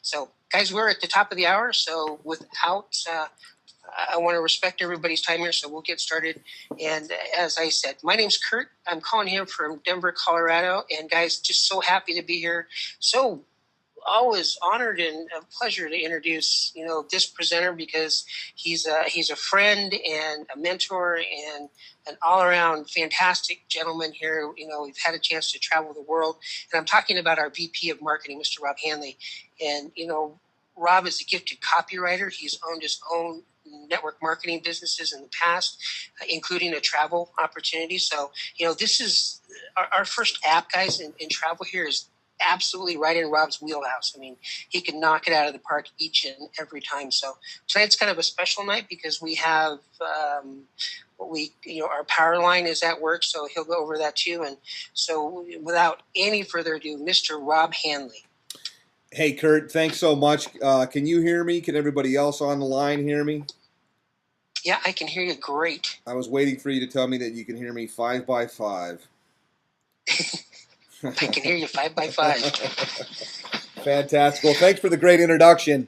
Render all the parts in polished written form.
So, guys, we're at the top of the hour. So, I want to respect everybody's time here, so we'll get started. And as I said, my name's Kurt. I'm calling here from Denver, Colorado. And guys, just so happy to be here. So always honored and a pleasure to introduce this presenter because he's a friend and a mentor and an all-around fantastic gentleman here. We've had a chance to travel the world, and I'm talking about our VP of Marketing, Mr. Rob Hanley. And Rob is a gifted copywriter. He's owned his own network marketing businesses in the past, including a travel opportunity. So, this is our first app, guys, in travel here is absolutely right in Rob's wheelhouse. I mean, he can knock it out of the park each and every time. So tonight's kind of a special night because we have our power line is at work, so he'll go over that too. And so without any further ado, Mr. Rob Hanley. Hey, Kurt, thanks so much. Can you hear me? Can everybody else on the line hear me? Yeah, I can hear you great. I was waiting for you to tell me that you can hear me 5 by 5. I can hear you 5 by 5. Fantastic. Well, thanks for the great introduction.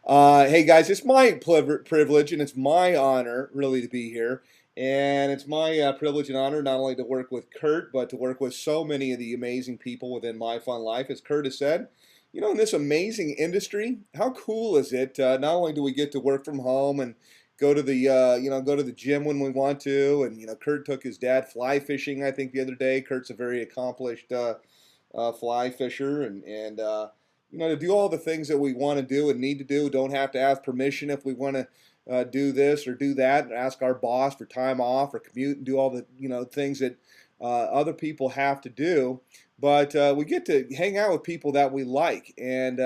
Hey, guys, it's my privilege and it's my honor, really, to be here. And it's my privilege and honor not only to work with Kurt, but to work with so many of the amazing people within MyFunLIFE. As Kurt has said, in this amazing industry, how cool is it? Not only do we get to work from home and go to the go to the gym when we want to, and Kurt took his dad fly fishing, I think, the other day. Kurt's a very accomplished fly fisher, and to do all the things that we want to do and need to do. Don't have to ask permission if we want to do this or do that, and ask our boss for time off or commute and do all the things that other people have to do. But we get to hang out with people that we like. And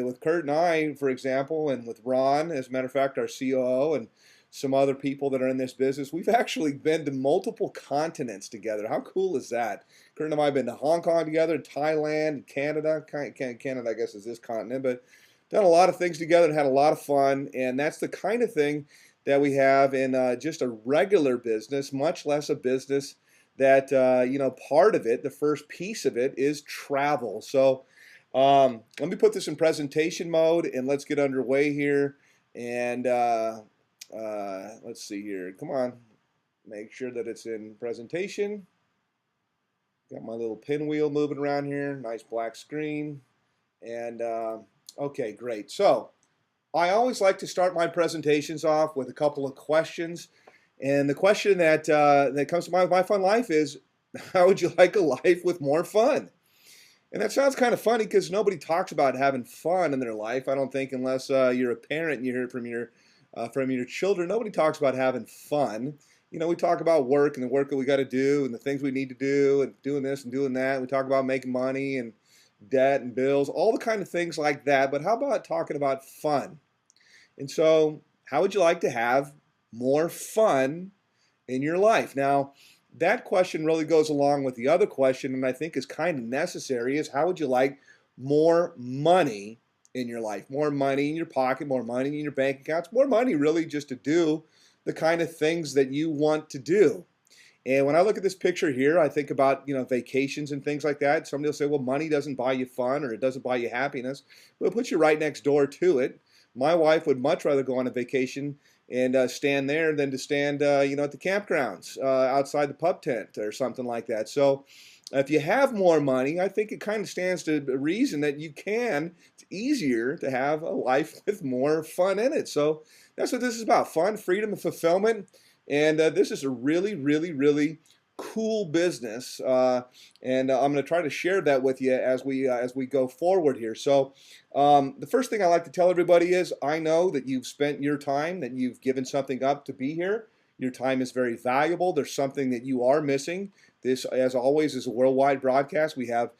with Kurt and I, for example, and with Ron, as a matter of fact, our COO, and some other people that are in this business, we've actually been to multiple continents together. How cool is that? Kurt and I have been to Hong Kong together, Thailand, Canada. Canada, I guess, is this continent. But done a lot of things together and had a lot of fun. And that's the kind of thing that we have in just a regular business, much less a business that part of it, the first piece of it, is travel. So let me put this in presentation mode and let's get underway here. And let's see here. Come on, make sure that it's in presentation. Got my little pinwheel moving around here. Nice black screen. And okay, great. So I always like to start my presentations off with a couple of questions. And the question that comes to my fun life is, how would you like a life with more fun? And that sounds kind of funny because nobody talks about having fun in their life. I don't think, unless you're a parent and you hear it from your children. Nobody talks about having fun. We talk about work and the work that we got to do and the things we need to do and doing this and doing that. We talk about making money and debt and bills, all the kind of things like that. But how about talking about fun? And so, how would you like to have more fun in your life? Now, that question really goes along with the other question, and I think is kind of necessary, is how would you like more money in your life? More money in your pocket, more money in your bank accounts, more money really just to do the kind of things that you want to do. And when I look at this picture here, I think about vacations and things like that. Somebody will say, well, money doesn't buy you fun or it doesn't buy you happiness. But it puts you right next door to it. My wife would much rather go on a vacation and stand there than to stand at the campgrounds outside the pub tent or something like that. So if you have more money, I think it kind of stands to reason that it's easier to have a life with more fun in it. So that's what this is about: fun, freedom, and fulfillment. And this is a really, really, really cool business, and I'm going to try to share that with you as we go forward here. So the first thing I like to tell everybody is, I know that you've spent your time, that you've given something up to be here. Your time is very valuable. There's something that you are missing. This, as always, is a worldwide broadcast. We have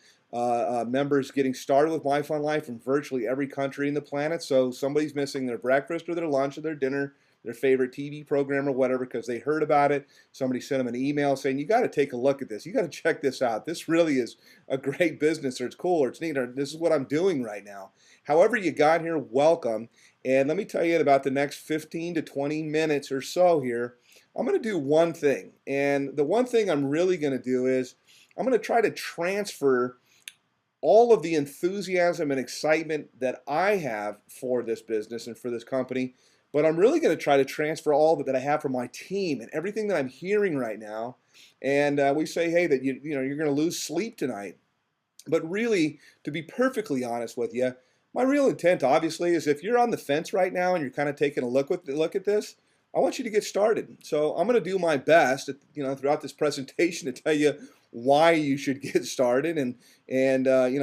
members getting started with MyFunLIFE from virtually every country in the planet. So somebody's missing their breakfast or their lunch or their dinner, their favorite TV program or whatever, because they heard about it. Somebody sent them an email saying, you got to take a look at this. You got to check this out. This really is a great business, or it's cool, or it's neat, or this is what I'm doing right now. However you got here, welcome. And let me tell you, in about the next 15 to 20 minutes or so here, I'm going to do one thing. And the one thing I'm really going to do is I'm going to try to transfer all of the enthusiasm and excitement that I have for this business and for this company, but I'm really going to try to transfer all that I have from my team and everything that I'm hearing right now. And we say, hey, that you know you're going to lose sleep tonight. But really, to be perfectly honest with you, my real intent, obviously, is if you're on the fence right now and you're kind of taking a look at this, I want you to get started. So I'm going to do my best, throughout this presentation to tell you why you should get started, and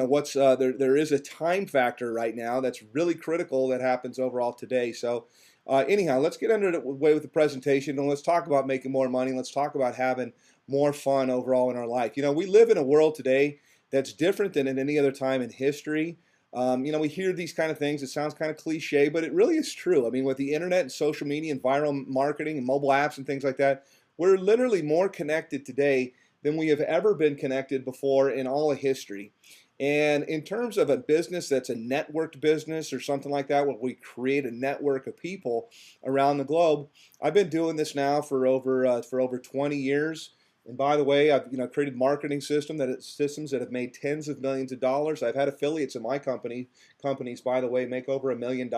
what's there is a time factor right now that's really critical that happens overall today. So anyhow, let's get underway with the presentation and let's talk about making more money. Let's talk about having more fun overall in our life. We live in a world today that's different than at any other time in history. We hear these kind of things. It sounds kind of cliche, but it really is true. I mean, with the internet and social media and viral marketing and mobile apps and things like that, we're literally more connected today than we have ever been connected before in all of history. And in terms of a business that's a networked business or something like that, where we create a network of people around the globe, I've been doing this now for over 20 years. And by the way, I've created marketing systems that have made tens of millions of dollars. I've had affiliates in my companies, by the way, make over $1 million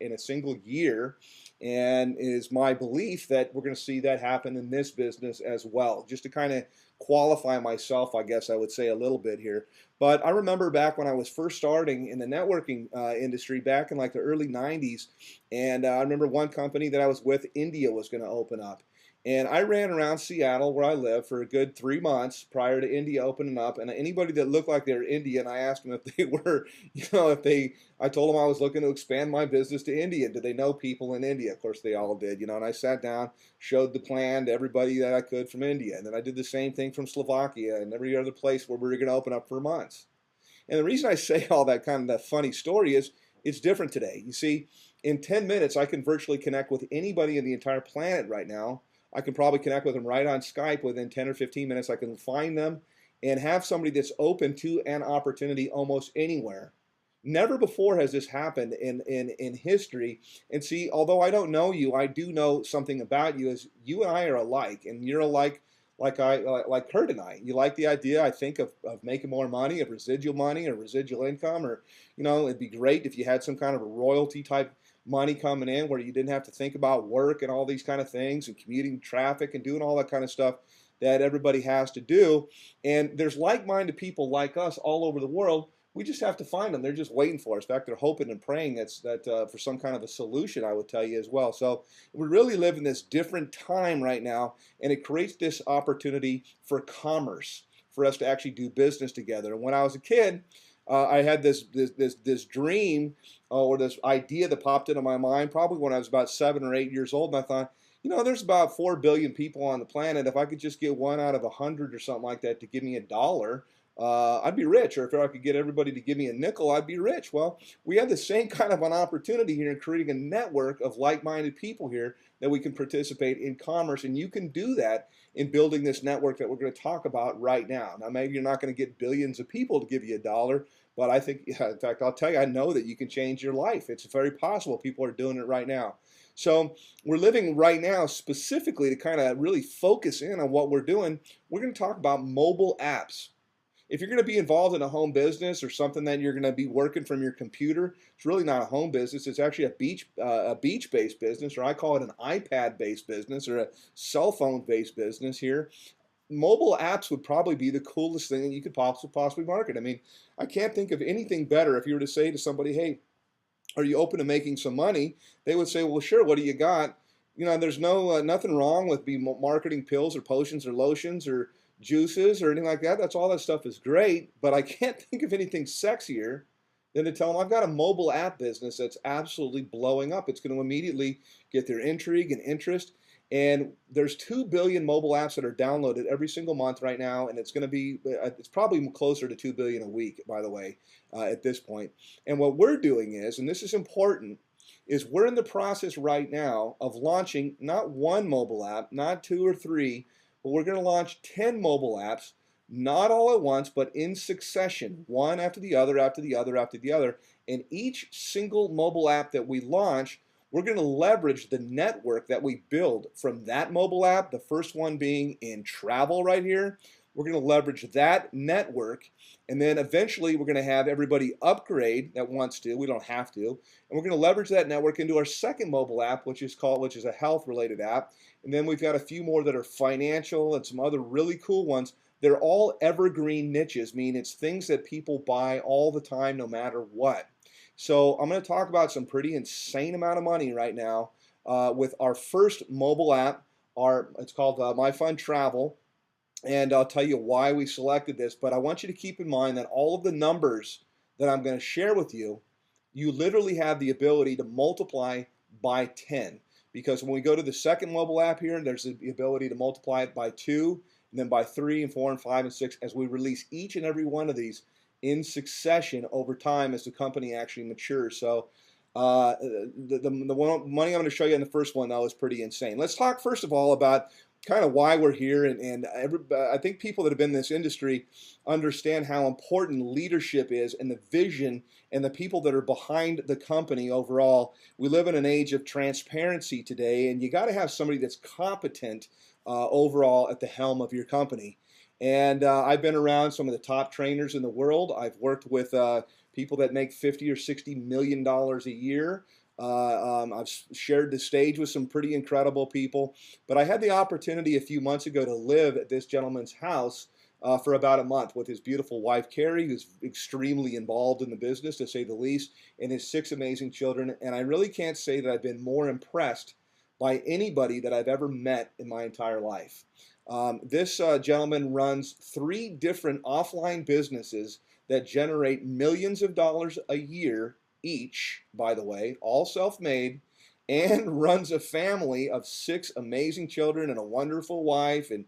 in a single year. And it is my belief that we're going to see that happen in this business as well. Just to kind of qualify myself, I guess I would say a little bit here. But I remember back when I was first starting in the networking industry back in like the early 90s. And I remember one company that I was with, India was going to open up. And I ran around Seattle, where I live, for a good 3 months prior to India opening up. And anybody that looked like they were Indian, I asked them if they were, I told them I was looking to expand my business to India. Did they know people in India? Of course, they all did, and I sat down, showed the plan to everybody that I could from India. And then I did the same thing from Slovakia and every other place where we were going to open up for months. And the reason I say all that kind of that funny story is it's different today. You see, in 10 minutes, I can virtually connect with anybody in the entire planet right now. I can probably connect with them right on Skype within 10 or 15 minutes. I can find them and have somebody that's open to an opportunity almost anywhere. Never before has this happened in history. And see, although I don't know you, I do know something about you. Is you and I are alike, and you're alike like Kurt and I. You like the idea, I think, of making more money, of residual money or residual income, or it'd be great if you had some kind of a royalty type money coming in where you didn't have to think about work and all these kind of things and commuting traffic and doing all that kind of stuff that everybody has to do. And there's like-minded people like us all over the world. We just have to find them. They're just waiting for us. In fact, they're hoping and praying that for some kind of a solution, I would tell you as well. So we really live in this different time right now, and it creates this opportunity for commerce, for us to actually do business together. And when I was a kid, I had this dream or this idea that popped into my mind probably when I was about 7 or 8 years old, and I thought, there's about 4 billion people on the planet. If I could just get 1 out of 100 or something like that to give me $1, I'd be rich. Or if I could get everybody to give me a nickel, I'd be rich. Well, we have the same kind of an opportunity here in creating a network of like-minded people here that we can participate in commerce, and you can do that in building this network that we're going to talk about right now. Now, maybe you're not going to get billions of people to give you $1, but I think, in fact, I'll tell you, I know that you can change your life. It's very possible. People are doing it right now. So we're living right now specifically to kind of really focus in on what we're doing. We're going to talk about mobile apps. If you're going to be involved in a home business or something that you're going to be working from your computer, it's really not a home business. It's actually a beach-based business, or I call it an iPad-based business or a cell phone-based business here. Mobile apps would probably be the coolest thing that you could possibly market. I mean, I can't think of anything better if you were to say to somebody, hey, are you open to making some money? They would say, well, sure, what do you got? There's nothing wrong with marketing pills or potions or lotions or juices or anything like that. That's all that stuff is great, but I can't think of anything sexier than to tell them I've got a mobile app business that's absolutely blowing up. It's going to immediately get their intrigue and interest. And there's 2 billion mobile apps that are downloaded every single month right now, and it's going to be, it's probably closer to 2 billion a week, by the way, at this point. And what we're doing is, and this is important, is we're in the process right now of launching not one mobile app, not 2 or 3, but we're going to launch 10 mobile apps, not all at once, but in succession, one after the other, after the other, after the other. And each single mobile app that we launch, we're going to leverage the network that we build from that mobile app, the first one being in travel right here, We're going to leverage that network, and then eventually we're going to have everybody upgrade that wants to. We don't have to, and we're going to leverage that network into our second mobile app, which is a health-related app. And then we've got a few more that are financial and some other really cool ones. They're all evergreen niches, meaning it's things that people buy all the time, no matter what. So I'm going to talk about some pretty insane amount of money right now with our first mobile app. It's called MyFunTravel, and I'll tell you why we selected this. But I want you to keep in mind that all of the numbers that I'm going to share with you, you literally have the ability to multiply by 10. Because when we go to the second mobile app here, there's the ability to multiply it by 2, and then by 3 and 4 and 5 and 6 as we release each and every one of these in succession over time as the company actually matures. So the money I'm going to show you in the first one, though, is pretty insane. Let's talk first of all about kind of why we're here, and I think people that have been in this industry understand how important leadership is, and the vision, and the people that are behind the company overall. We live in an age of transparency today, and you got to have somebody that's competent overall at the helm of your company. And I've been around some of the top trainers in the world. I've worked with people that make $50 or $60 million a year. I've shared the stage with some pretty incredible people, but I had the opportunity a few months ago to live at this gentleman's house for about a month with his beautiful wife, Carrie, who's extremely involved in the business, to say the least, and his 6 amazing children. And I really can't say that I've been more impressed by anybody that I've ever met in my entire life. This gentleman runs 3 different offline businesses that generate millions of dollars a year each, by the way, all self-made, and runs a family of 6 amazing children and a wonderful wife. And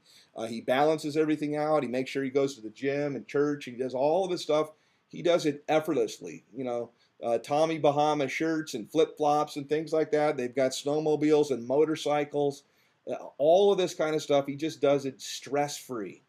he balances everything out. He makes sure he goes to the gym and church. He does all of this stuff. He does it effortlessly. You know, Tommy Bahama shirts and flip-flops and things like that. They've got snowmobiles and motorcycles. All of this kind of stuff. He just does it stress-free.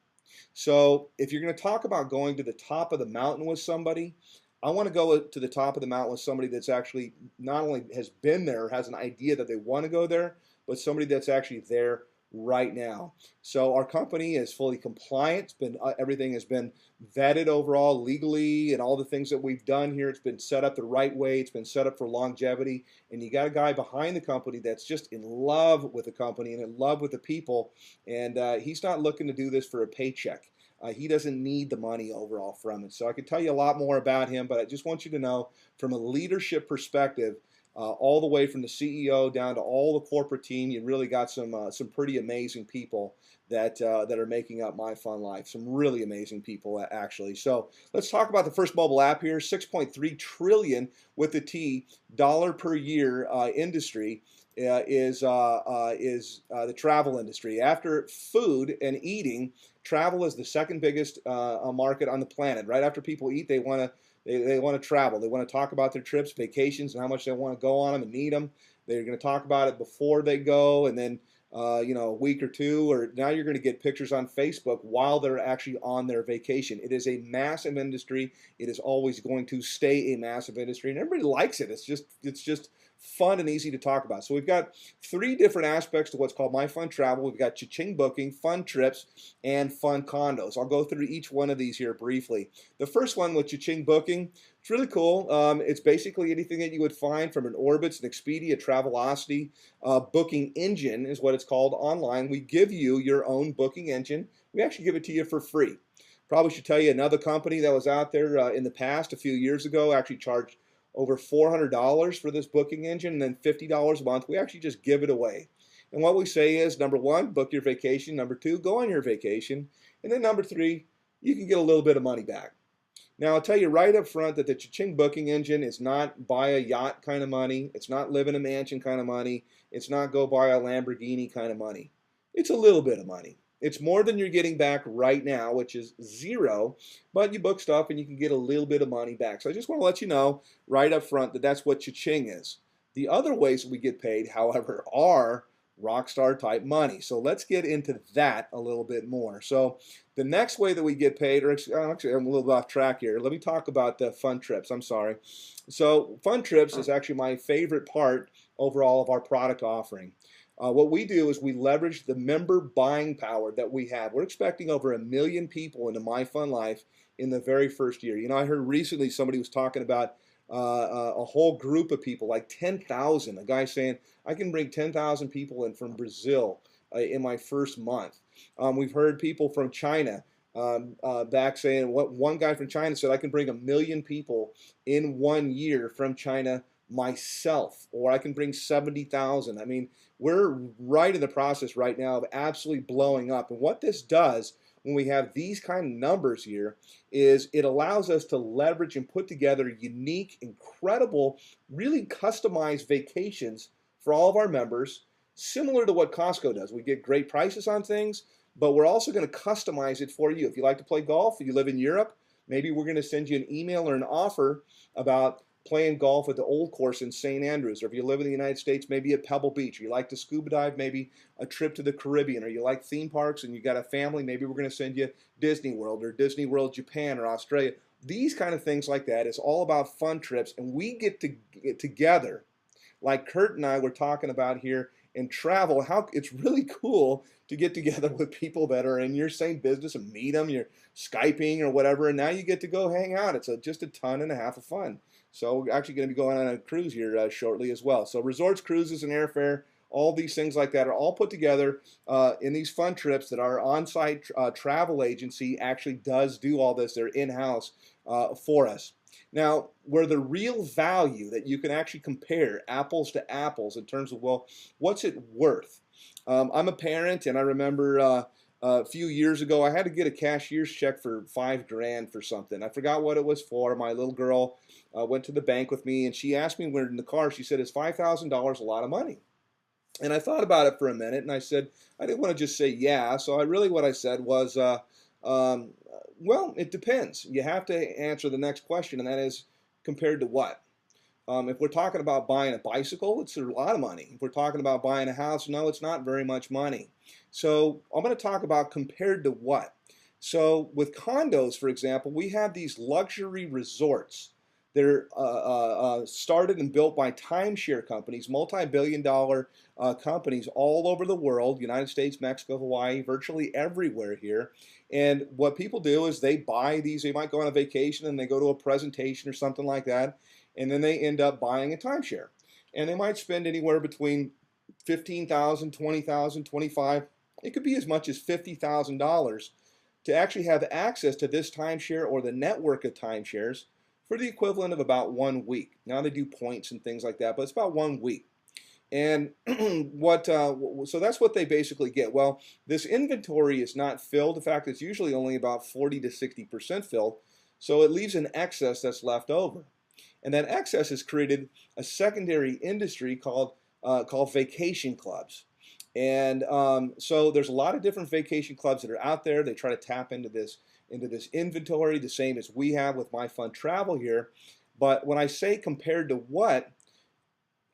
So if you're going to talk about going to the top of the mountain with somebody, I want to go to the top of the mountain with somebody that's actually not only has been there, or has an idea that they want to go there, but somebody that's actually there right now. So our company is fully compliant. It's been everything has been vetted overall legally, and all the things that we've done here, it's been set up the right way. It's been set up for longevity, and you got a guy behind the company that's just in love with the company and in love with the people, and he's not looking to do this for a paycheck. He doesn't need the money overall from it. So I could tell you a lot more about him, but I just want you to know from a leadership perspective, all the way from the CEO down to all the corporate team, you really got some pretty amazing people that are making up MyFunLIFE. Some really amazing people, actually. So let's talk about the first mobile app here. 6.3 trillion with the T dollar per year industry is the travel industry. After food and eating, travel is the second biggest market on the planet. Right after people eat, they want to travel. They want to talk about their trips, vacations, and how much they want to go on them and need them. They're going to talk about it before they go, and then a week or two, or now you're going to get pictures on Facebook while they're actually on their vacation. It is a massive industry. It is always going to stay a massive industry, and everybody likes it. It's just fun and easy to talk about. So we've got 3 different aspects to what's called MyFunTravel. We've got Cha-Ching Booking, Fun Trips, and Fun Condos. I'll go through each one of these here briefly. The first one with Cha-Ching Booking, it's really cool. It's basically anything that you would find from an Orbitz, an Expedia, Travelocity. Booking engine is what it's called online. We give you your own booking engine. We actually give it to you for free. Probably should tell you another company that was out there in the past a few years ago actually charged over $400 for this booking engine, and then $50 a month. We actually just give it away. And what we say is, number 1, book your vacation. Number 2, go on your vacation. And then number 3, you can get a little bit of money back. Now, I'll tell you right up front that the Cha-Ching Booking Engine is not buy a yacht kind of money. It's not live in a mansion kind of money. It's not go buy a Lamborghini kind of money. It's a little bit of money. It's more than you're getting back right now, which is 0, but you book stuff and you can get a little bit of money back. So I just want to let you know right up front that that's what Cha-Ching is. The other ways we get paid, however, are rockstar type money. So let's get into that a little bit more. So the next way that we get paid, or actually I'm a little off track here. Let me talk about the Fun Trips. I'm sorry. So Fun Trips is actually my favorite part overall of our product offering. What we do is we leverage the member buying power that we have. We're expecting over 1 million people into MyFunLIFE in the very first year. You know, I heard recently somebody was talking about a whole group of people, like 10,000. A guy saying, I can bring 10,000 people in from Brazil in my first month. We've heard people from China back saying, what one guy from China said, I can bring 1 million people in 1 year from China myself, or I can bring 70,000. I mean, we're right in the process right now of absolutely blowing up. And what this does when we have these kind of numbers here is it allows us to leverage and put together unique, incredible, really customized vacations for all of our members, similar to what Costco does. We get great prices on things, but we're also going to customize it for you. If you like to play golf, if you live in Europe, maybe we're going to send you an email or an offer about playing golf at the old course in St. Andrews, or if you live in the United States, maybe at Pebble Beach, or you like to scuba dive, maybe a trip to the Caribbean, or you like theme parks and you got a family, maybe we're going to send you Disney World or Disney World Japan or Australia. These kind of things like that is all about fun trips, and we get to get together like Kurt and I were talking about here and travel. How it's really cool to get together with people that are in your same business and meet them. You're Skyping or whatever, and now you get to go hang out. It's just a ton and a half of fun. So we're actually going to be going on a cruise here shortly as well. So resorts, cruises, and airfare, all these things like that are all put together in these fun trips that our on-site travel agency actually does do all this. They're in-house for us. Now, where the real value that you can actually compare apples to apples in terms of, well, what's it worth? I'm a parent, and I remember a few years ago I had to get a cashier's check for $5,000 for something. I forgot what it was for. My little girl went to the bank with me, and she asked me when we were in the car, she said, is $5,000 a lot of money? And I thought about it for a minute, and I said, I didn't want to just say yeah, so what I said was, well, it depends. You have to answer the next question, and that is, compared to what? If we're talking about buying a bicycle, it's a lot of money. If we're talking about buying a house, no, it's not very much money. So I'm going to talk about compared to what. So with condos, for example, we have these luxury resorts. They're started and built by timeshare companies, multi-billion-dollar companies all over the world, United States, Mexico, Hawaii, virtually everywhere here. And what people do is they buy these. They might go on a vacation and they go to a presentation or something like that, and then they end up buying a timeshare. And they might spend anywhere between $15,000, $20,000, $25,000. It could be as much as $50,000 to actually have access to this timeshare or the network of timeshares for the equivalent of about 1 week. Now they do points and things like that, but it's about 1 week. And so that's what they basically get. Well, this inventory is not filled. In fact, it's usually only about 40 to 60% filled. So it leaves an excess that's left over. And that excess has created a secondary industry called vacation clubs. And so there's a lot of different vacation clubs that are out there. They try to tap into this inventory, the same as we have with MyFunTravel here. But when I say compared to what,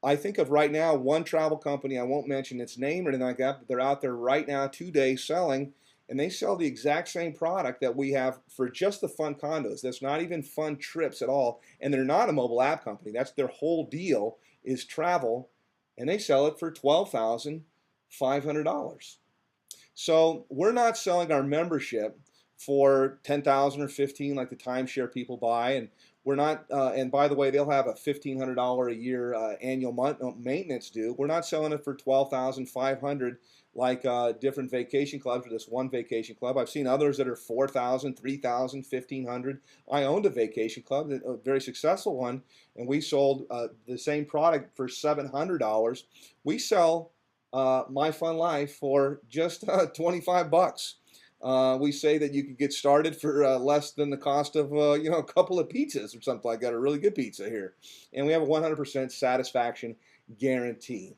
I think of right now one travel company, I won't mention its name or anything like that, but they're out there right now today selling, and they sell the exact same product that we have for just the fun condos. That's not even fun trips at all, and they're not a mobile app company. That's their whole deal is travel, and they sell it for $12,500. So we're not selling our membership for $10,000 or $15,000 like the timeshare people buy, and we're not. And by the way, they'll have a $1,500 a year annual maintenance due. We're not selling it for $12,500 like different vacation clubs or this one vacation club. I've seen others that are $4,000, $3,000, $1,500. I owned a vacation club, a very successful one, and we sold the same product for $700. We sell MyFunLIFE for just $25. We say that you could get started for less than the cost of a couple of pizzas or something like that, a really good pizza here. And we have a 100% satisfaction guarantee.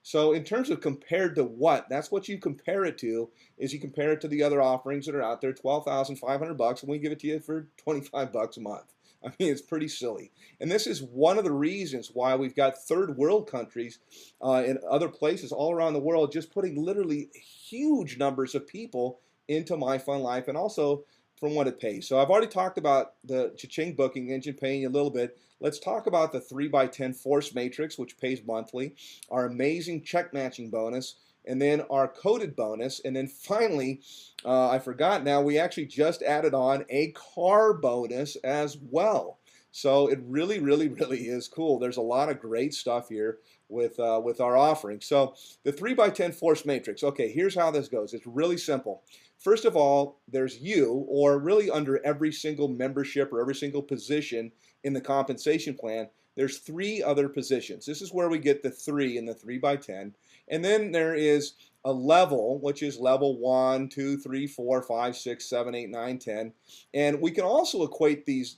So in terms of compared to what, that's what you compare it to, is you compare it to the other offerings that are out there, $12,500, and we give it to you for $25 a month. I mean, it's pretty silly. And this is one of the reasons why we've got third world countries and other places all around the world just putting literally huge numbers of people into MyFunLIFE, and also from what it pays. So I've already talked about the cha-ching booking engine paying you a little bit. let's talk about the 3x10 force matrix, which pays monthly, our amazing check matching bonus, and then our coded bonus. And then finally, I forgot now, we actually just added on a car bonus as well. So it really, really, really is cool. There's a lot of great stuff here with our offering. So the 3x10 force matrix. Okay, here's how this goes. It's really simple. First of all, there's you, or really under every single membership or every single position in the compensation plan, there's 3 other positions. This is where we get the 3 in the 3x10. And then there is a level, which is level 1, 2, 3, 4, 5, 6, 7, 8, 9, 10. And we can also equate these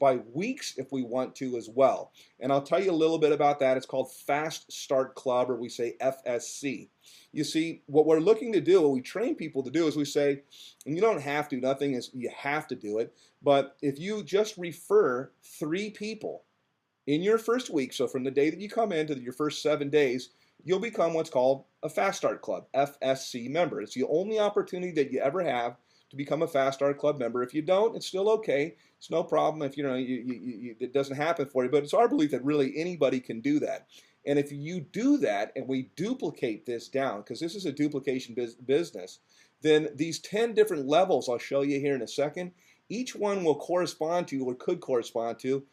by weeks if we want to as well. And I'll tell you a little bit about that. It's called Fast Start Club, or we say FSC. You see, what we're looking to do, what we train people to do, is we say, and you don't have to, nothing is you have to do it, but if you just refer 3 people in your first week, so from the day that you come in to your first 7 days, you'll become what's called a Fast Start Club, FSC member. It's the only opportunity that you ever have to become a Fast Start Club member. If you don't, it's still okay. It's no problem if it doesn't happen for you. But it's our belief that really anybody can do that. And if you do that, and we duplicate this down, because this is a duplication business, then these 10 different levels I'll show you here in a second, each one will correspond to, or could correspond to,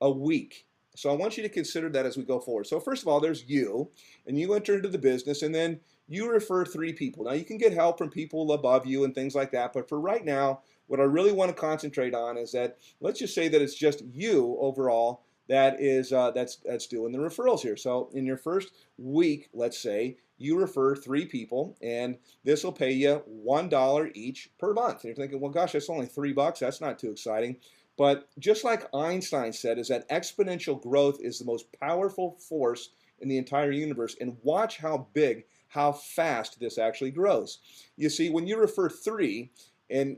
a week. So I want you to consider that as we go forward. So first of all, there's you, and you enter into the business, and then you refer 3 people. Now you can get help from people above you and things like that, but for right now, what I really want to concentrate on is that, let's just say that it's just you overall that is that's doing the referrals here. So in your first week, let's say, you refer 3 people, and this will pay you $1 each per month. And you're thinking, well, gosh, that's only $3. That's not too exciting. But just like Einstein said, is that exponential growth is the most powerful force in the entire universe. And watch how big, how fast this actually grows. You see, when you refer 3, and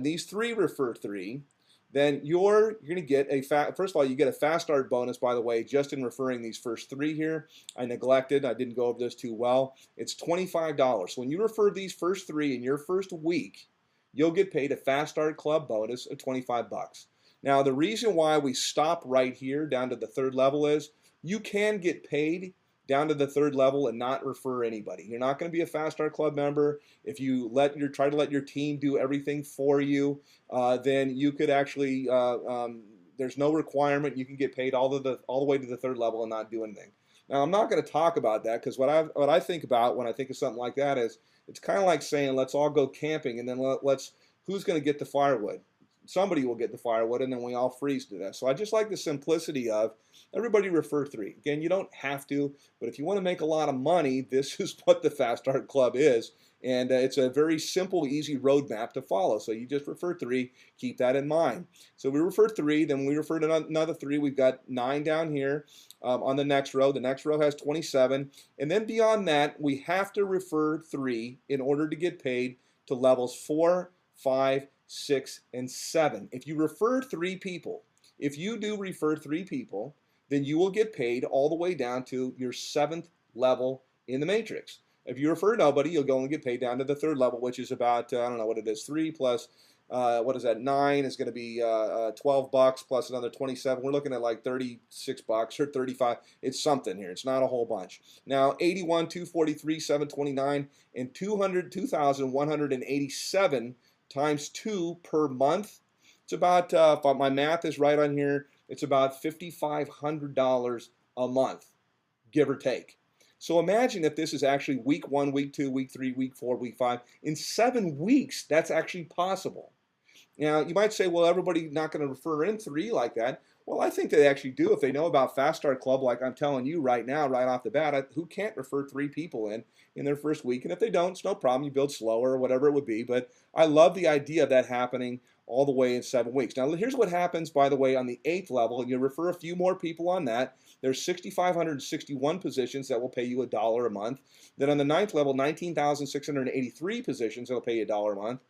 these 3 refer 3, then you're going to get first of all, you get a fast start bonus, by the way, just in referring these first 3 here. I neglected, I didn't go over this too well. It's $25. So when you refer these first 3 in your first week, you'll get paid a Fast Start Club bonus of $25. Now, the reason why we stop right here down to the 3rd level is you can get paid down to the 3rd level and not refer anybody. You're not going to be a Fast Start Club member. If you try to let your team do everything for you, then you could actually, there's no requirement. You can get paid all the way to the 3rd level and not do anything. Now, I'm not going to talk about that, because what I think about when I think of something like that is, it's kind of like saying, let's all go camping, and then who's going to get the firewood? Somebody will get the firewood, and then we all freeze to death. So I just like the simplicity of everybody refer 3. Again, you don't have to, but if you want to make a lot of money, this is what the Fast Start Club is. And it's a very simple, easy roadmap to follow. So you just refer 3, keep that in mind. So we refer 3, then we refer to another 3. We've got 9 down here on the next row. The next row has 27. And then beyond that, we have to refer 3 in order to get paid to levels 4, 5, 6, and 7. If you refer 3 people, if you do refer 3 people, then you will get paid all the way down to your 7th level in the matrix. If you refer nobody, you'll only get paid down to the 3rd level, which is about, I don't know what it is, 3 plus, what is that, 9 is going to be $12 plus another 27. We're looking at like $36 or 35. It's something here. It's not a whole bunch. Now, 81, 243, 729, and 2,187 times 2 per month. It's about, if my math is right on here, it's about $5,500 a month, give or take. So imagine if this is actually week 1, week 2, week 3, week 4, week 5. In 7 weeks, that's actually possible. Now, you might say, well, everybody's not going to refer in 3 like that. Well, I think they actually do if they know about Fast Start Club, like I'm telling you right now, right off the bat. Who can't refer 3 people in their first week? And if they don't, it's no problem. You build slower or whatever it would be. But I love the idea of that happening all the way in 7 weeks. Now, here's what happens, by the way, on the 8th level. And you refer a few more people on that. There's 6,561 positions that will pay you $1 a month. Then on the 9th level, 19,683 positions that will pay you $1 a month.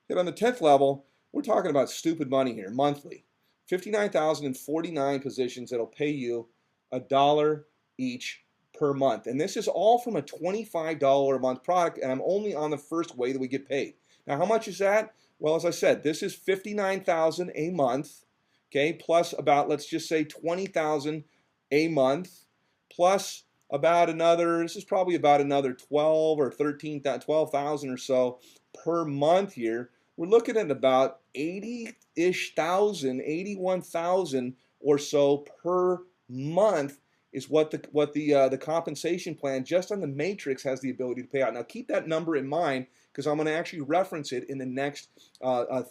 Then on the 10th level, we're talking about stupid money here, monthly. 59,049 positions that'll pay you $1 each per month. And this is all from a $25 a month product, and I'm only on the first way that we get paid. Now, how much is that? Well, as I said, this is $59,000 a month okay, plus about, let's just say 20,000 a month, plus about another, this is probably about another 12 or 13, 12,000 or so per month here. We're looking at about 80-ish thousand, 81,000 or so per month is what the compensation plan just on the matrix has the ability to pay out. Now keep that number in mind, because I'm going to actually reference it in the next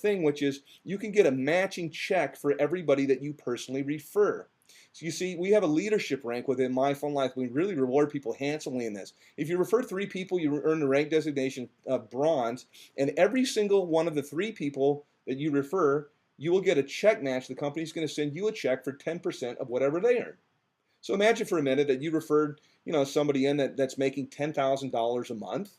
thing, which is you can get a matching check for everybody that you personally refer. So you see, we have a leadership rank within MyFunLIFE. We really reward people handsomely in this. If you refer 3 people, you earn the rank designation of bronze, and every single one of the 3 people that you refer, you will get a check match. The company's going to send you a check for 10% of whatever they earn. So imagine for a minute that you referred, somebody in that's making $10,000 a month.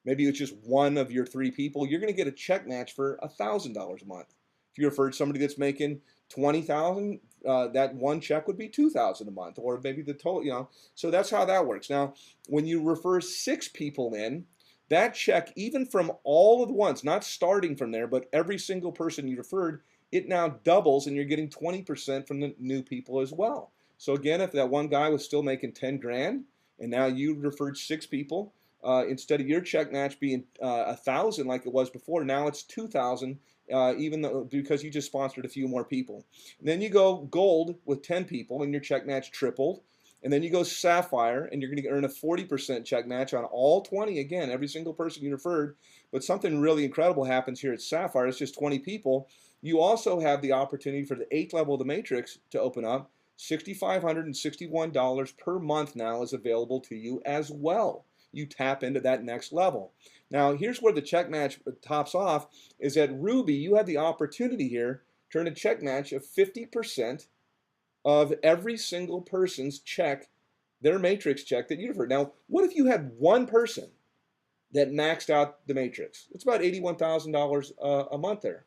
Maybe it's just one of your 3 people. You're going to get a check match for $1,000 a month. If you referred somebody that's making 20,000, that one check would be 2,000 a month, or maybe the total. So that's how that works. Now, when you refer 6 people in, that check, even from all of the ones, not starting from there, but every single person you referred, it now doubles, and you're getting 20% from the new people as well. So again, if that one guy was still making 10 grand, and now you referred 6 people, instead of your check match being 1,000 like it was before, now it's 2,000, even though because you just sponsored a few more people. And then you go gold with 10 people, and your check match tripled. And then you go sapphire, and you're going to earn a 40% check match on all 20. Again, every single person you referred. But something really incredible happens here at sapphire. It's just 20 people. You also have the opportunity for the 8th level of the matrix to open up. $6,561 per month now is available to you as well. You tap into that next level. Now, here's where the check match tops off, is at Ruby, you have the opportunity here to earn a check match of 50% of every single person's check, their matrix check that you referred. Now, what if you had one person that maxed out the matrix? It's about $81,000 a month there.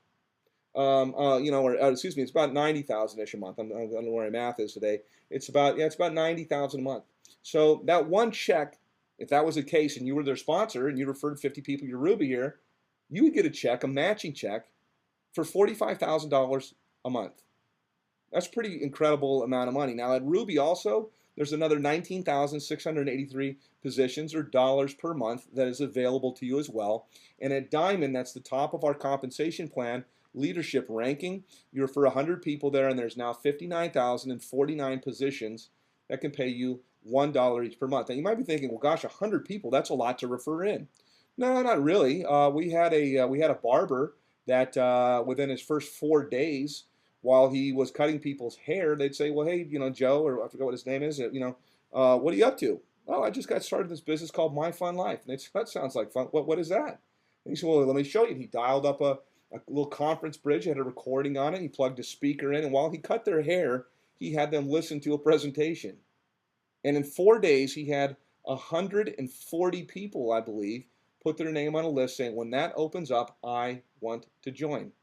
Excuse me, it's about 90,000-ish a month. I don't know where my math is today. It's about 90,000 a month. So that one check, if that was the case, and you were their sponsor and you referred 50 people to Ruby here, you would get a check, a matching check, for $45,000 a month. That's a pretty incredible amount of money. Now at Ruby also, there's another 19,683 positions or dollars per month that is available to you as well. And at Diamond, that's the top of our compensation plan, leadership ranking. You refer 100 people there, and there's now 59,049 positions that can pay you $1 each per month. Now you might be thinking, well, gosh, 100 people, that's a lot to refer in. No, not really. We had a barber that within his first 4 days, while he was cutting people's hair, they'd say, well, hey, Joe, or I forget what his name is, what are you up to? Oh, I just got started this business called MyFunLIFE. And they'd say, that sounds like fun. What is that? And he said, well, let me show you. He dialed up a little conference bridge, had a recording on it. He plugged a speaker in, and while he cut their hair, he had them listen to a presentation. And in 4 days, he had 140 people, I believe, put their name on a list saying, when that opens up, I want to join.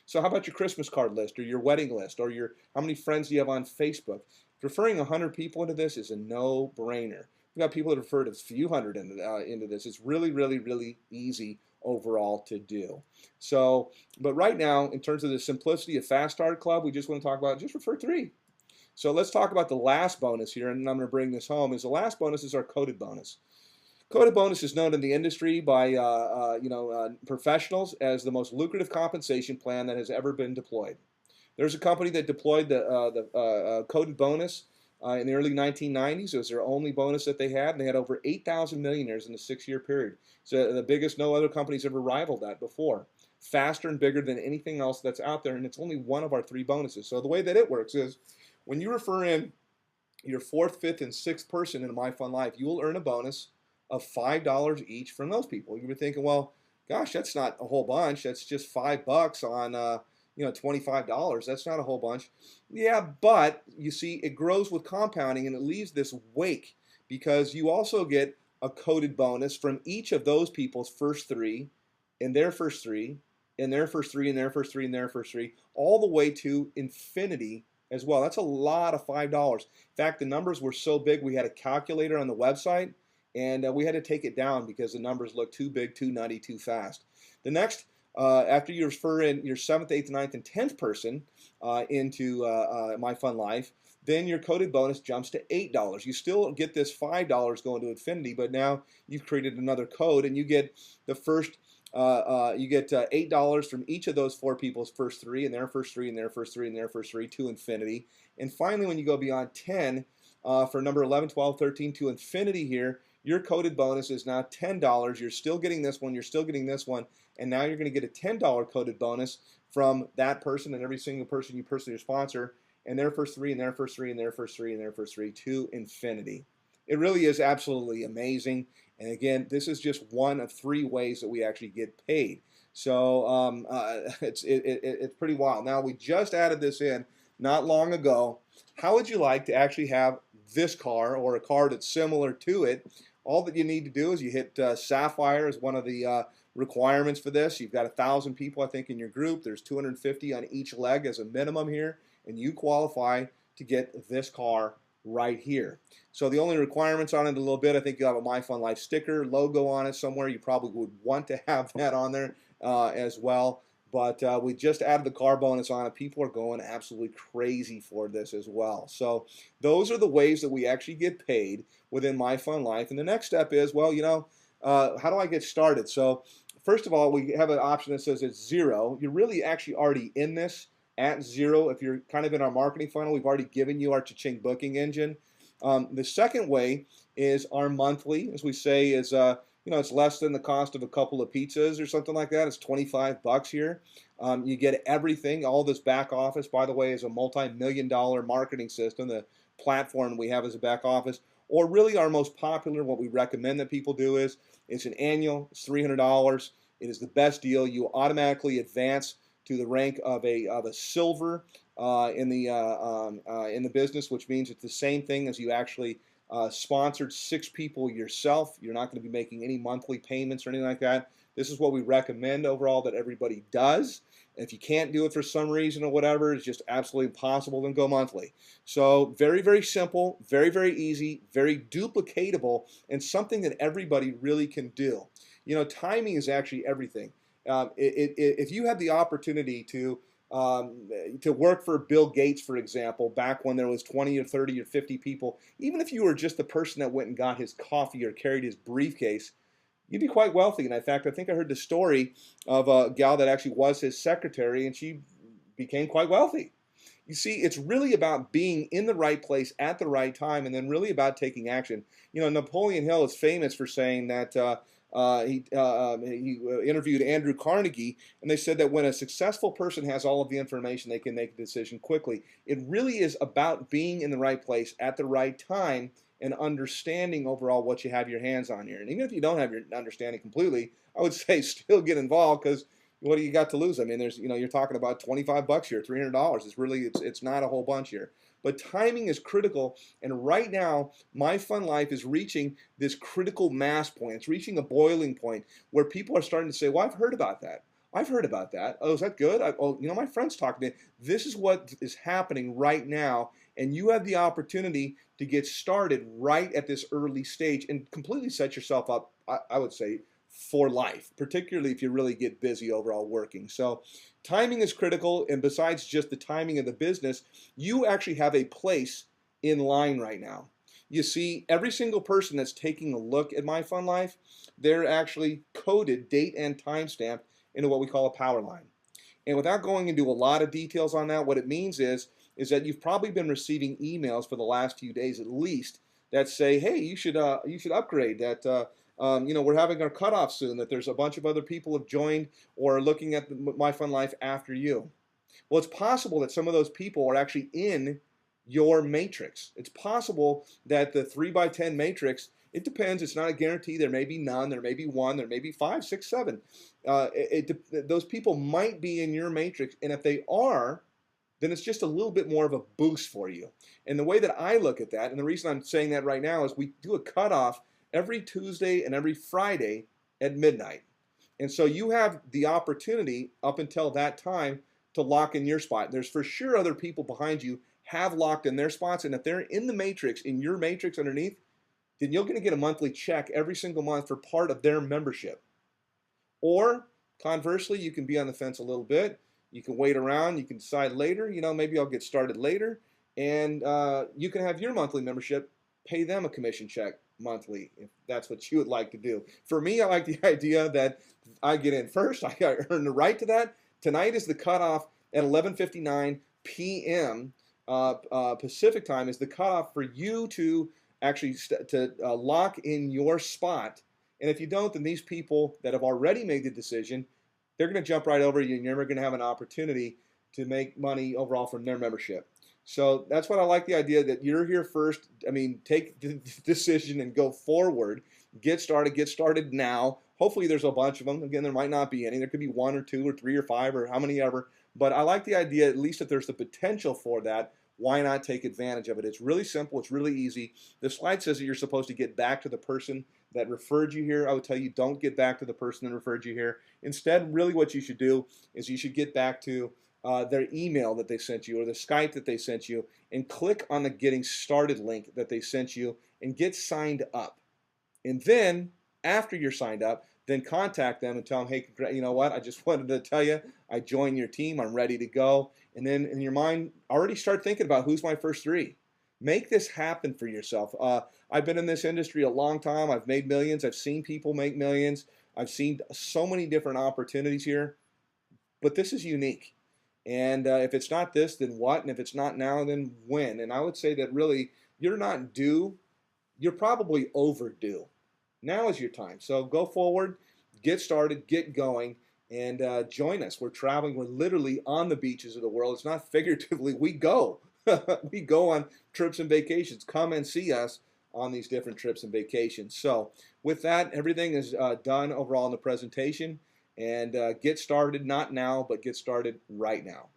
So how about your Christmas card list, or your wedding list, or how many friends do you have on Facebook? Referring 100 people into this is a no-brainer. We've got people that referred a few hundred into this. It's really, really, really easy overall to do. So, but right now, in terms of the simplicity of Fast Start Club, we just want to talk about just refer 3. So let's talk about the last bonus here, and I'm going to bring this home. The last bonus is our coded bonus. Coded bonus is known in the industry by professionals as the most lucrative compensation plan that has ever been deployed. There's a company that deployed the coded bonus in the early 1990s. It was their only bonus that they had, and they had over 8,000 millionaires in a 6-year period. So the biggest, no other company's ever rivaled that before. Faster and bigger than anything else that's out there, and it's only one of our 3 bonuses. So the way that it works is when you refer in your 4th, 5th, and 6th person into MyFunLIFE, you will earn a bonus of $5 each from those people. You'll be thinking, well, gosh, that's not a whole bunch. That's just $5 on $25. That's not a whole bunch. Yeah, but you see, it grows with compounding, and it leaves this wake, because you also get a coded bonus from each of those people's first 3, and their first 3, and their first 3, and their first 3, and their first 3, all the way to infinity as well. That's a lot of $5. In fact, the numbers were so big, we had a calculator on the website, and we had to take it down because the numbers looked too big, too nutty, too fast. The next after you refer in your 7th, 8th, 9th, and 10th person into MyFunLIFE, then your coded bonus jumps to $8. You still get this $5 going to infinity, but now you've created another code, and you get the first. You get $8 from each of those 4 people's first 3, and their first 3, and their first 3, and their first 3 to infinity. And finally, when you go beyond 10, for number 11, 12, 13 to infinity here, your coded bonus is now $10. You're still getting this one, you're still getting this one, and now you're going to get a $10 coded bonus from that person and every single person you personally sponsor, and their first 3, and their first 3, and their first 3, and their first 3 to infinity. It really is absolutely amazing. And again, this is just one of 3 ways that we actually get paid. So it's pretty wild. Now, we just added this in not long ago. How would you like to actually have this car or a car that's similar to it? All that you need to do is you hit Sapphire as one of the requirements for this. You've got 1,000 people, I think, in your group. There's 250 on each leg as a minimum here, and you qualify to get this car right here. So the only requirements on it a little bit, I think you have a MyFunLIFE sticker logo on it somewhere. You probably would want to have that on there as well. But we just added the car bonus on it. People are going absolutely crazy for this as well. So those are the ways that we actually get paid within MyFunLIFE. And the next step is, well, how do I get started? So first of all, we have an option that says it's 0. You're really actually already in this at 0. If you're kind of in our marketing funnel, we've already given you our cha-ching booking engine. The second way is our monthly, as we say, is it's less than the cost of a couple of pizzas or something like that. It's $25 here. You get everything. All this back office, by the way, is a multi-million-dollar marketing system. The platform we have as a back office, or really our most popular, what we recommend that people do is it's an annual. It's $300. It is the best deal. You automatically advance to the rank of a silver in the business, which means it's the same thing as you actually sponsored 6 people yourself. You're not going to be making any monthly payments or anything like that. This is what we recommend overall that everybody does. And if you can't do it for some reason or whatever, it's just absolutely impossible, then go monthly. So very, very simple, very, very easy, very duplicatable, and something that everybody really can do. Timing is actually everything. If you had the opportunity to work for Bill Gates, for example, back when there was 20 or 30 or 50 people, even if you were just the person that went and got his coffee or carried his briefcase, you'd be quite wealthy. And in fact, I think I heard the story of a gal that actually was his secretary, and she became quite wealthy. You see, it's really about being in the right place at the right time, and then really about taking action. Napoleon Hill is famous for saying that he interviewed Andrew Carnegie, and they said that when a successful person has all of the information, they can make a decision quickly. It really is about being in the right place at the right time and understanding overall what you have your hands on here. And even if you don't have your understanding completely, I would say still get involved, because what do you got to lose? I mean, you're talking about $25 here, $300. It's not a whole bunch here. But timing is critical, and right now, MyFunLIFE is reaching this critical mass point. It's reaching a boiling point where people are starting to say, well, I've heard about that. I've heard about that. Oh, is that good? My friend's talking to me. This is what is happening right now, and you have the opportunity to get started right at this early stage and completely set yourself up, I would say, for life, particularly if you really get busy overall working. So timing is critical, and besides just the timing of the business, you actually have a place in line right now. You see, every single person that's taking a look at MyFunLIFE, they're actually coded, date and timestamp, into what we call a power line. And without going into a lot of details on that, what it means is that you've probably been receiving emails for the last few days at least that say, hey, you should upgrade, that we're having our cutoff soon, that there's a bunch of other people have joined or are looking at MyFunLIFE after you. Well, it's possible that some of those people are actually in your matrix. It's possible that the 3x10 matrix, it depends. It's not a guarantee. There may be none. There may be 1. There may be 5, 6, 7. Those people might be in your matrix, and if they are, then it's just a little bit more of a boost for you. And the way that I look at that, and the reason I'm saying that right now, is we do a cutoff every Tuesday and every Friday at midnight. And so you have the opportunity up until that time to lock in your spot. There's for sure other people behind you have locked in their spots, and if they're in the matrix, in your matrix underneath, then you're going to get a monthly check every single month for part of their membership. Or Conversely, you can be on the fence a little bit. You can wait around. You can decide later. Maybe I'll get started later, and you can have your monthly membership pay them a commission check monthly if that's what you would like to do. For me, I like the idea that I get in first. I earn the right to that. Tonight is the cutoff at 11:59 p.m. Pacific time is the cutoff for you to actually lock in your spot. And if you don't, then these people that have already made the decision, they're going to jump right over you, and you're never going to have an opportunity to make money overall from their membership. So that's what I like, the idea that you're here first. I mean, take the decision and go forward. Get started now. Hopefully there's a bunch of them. Again, there might not be any. There could be 1 or 2 or 3 or 5 or how many ever. But I like the idea, at least if there's the potential for that, why not take advantage of it? It's really simple. It's really easy. The slide says that you're supposed to get back to the person that referred you here. I would tell you, don't get back to the person that referred you here. Instead, really what you should do is you should get back to their email that they sent you or the Skype that they sent you, and click on the Getting Started link that they sent you and get signed up. And then, after you're signed up, then contact them and tell them, hey, you know what, I just wanted to tell you, I joined your team, I'm ready to go. And then in your mind, already start thinking about who's my first 3. Make this happen for yourself. I've been in this industry a long time. I've made millions. I've seen people make millions. I've seen so many different opportunities here. But this is unique. And if it's not this, then what? And if it's not now, then when? And I would say that really, you're not due. You're probably overdue. Now is your time. So go forward, get started, get going, and join us. We're traveling. We're literally on the beaches of the world. It's not figuratively. We go. We go on trips and vacations. Come and see us on these different trips and vacations. So with that, everything is done overall in the presentation. And get started, not now, but get started right now.